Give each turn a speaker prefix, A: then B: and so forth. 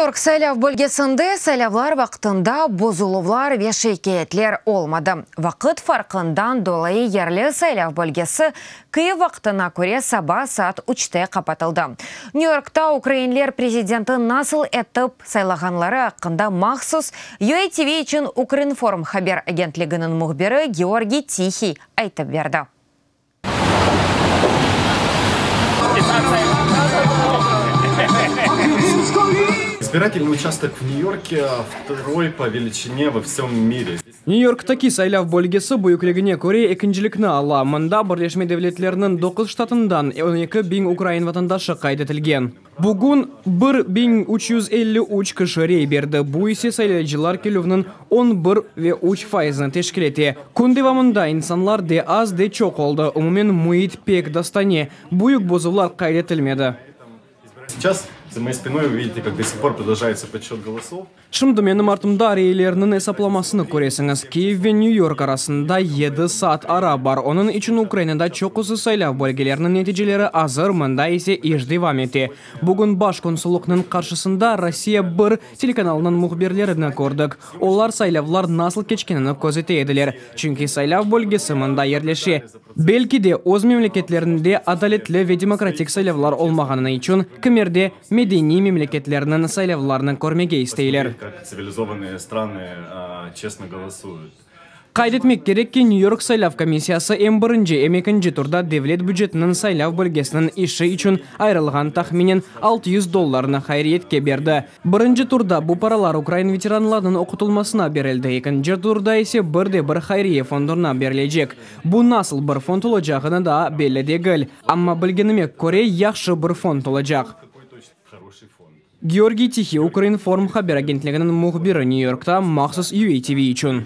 A: Нью-Йорк сайлау бөлгесінде сайлаулар вақытында бозулулар ве шекетлер олмады. Вақыт фарқындан долайы ерлі сайлау бөлгесі Киев вақытына көре саба саат 3-те қапатылды. Нью-Йоркта украинлер президенті насыл етіп сайлағанлары ақында мақсус UATV үшін Укринформ хабар агентлігінің мұхбері Георгий Тихий айтып берді.
B: Избирательный участок в Нью-Йорке второй по величине во всем мире.
C: Нью-Йорктаки сайлау бөлгесі бұйықлігіне көре екіншілікні ала. Мұнда Бірлескен Девлетлерінің 9 штатындан 12 bin Украин ватандашы қайдетілген. Бүгін 1353 кіші рей берді. Бұл есе сайлаушылар келуінің 11,3% тешкіл ете. Күнде мұнда инсанлар де аз де чоқ олды. Умумен мұйт пек дастане. Бұйық бозулар қайдетілмеді.
B: Сейчас за моей спиной вы видите, как до сих пор продолжается подсчет голосов.
C: Шымдыменім артымда рейлерінің эсапламасыны көресіңіз. Киев вен Нью-Йорк арасында 7 саат ара бар. Оның үшін Украинада чоқысы сайлау бөлгелерінің нәтижелері азыр мұнда есе еждевам ете. Бүгін баш консуллықның қаршысында Россия 1 телеканалының мұхберлеріні көрдік. Олар сайлаулар насыл кечкенini көзете еділер. Чүнки сайлау бөлгесі мұнда ерлеше. Белки де өз мемлекеттерінде адалетлі ве демократик сайлаулар олмағанын үшін кімерде медени мемлекеттерінің сайлауларының көрмеге істейлер.
B: Цивилизованные страны честно голосуют.
C: Қайдетмек керек ки Нью-Йорк сайлау комиссиясы M1 емекінші турда девлет бюджетінің сайлау бөлгесінің іші үшін айрылған тахминен $600 хайриетке берді. Бірінші турда бұл паралар Украин ветеранларының оқытылмасына берілді. Екінші турда есе бірде-бір хайрие фондырына берілежек. Бұл насыл бір фонд олacağını да белі дегіл. Амма білгенімек көре яқшы бір фонд олacak. Георгий Тихий, Укринформ хабар агентлігінің мұхбері Нью-Йоркта мақсус UATV үшін.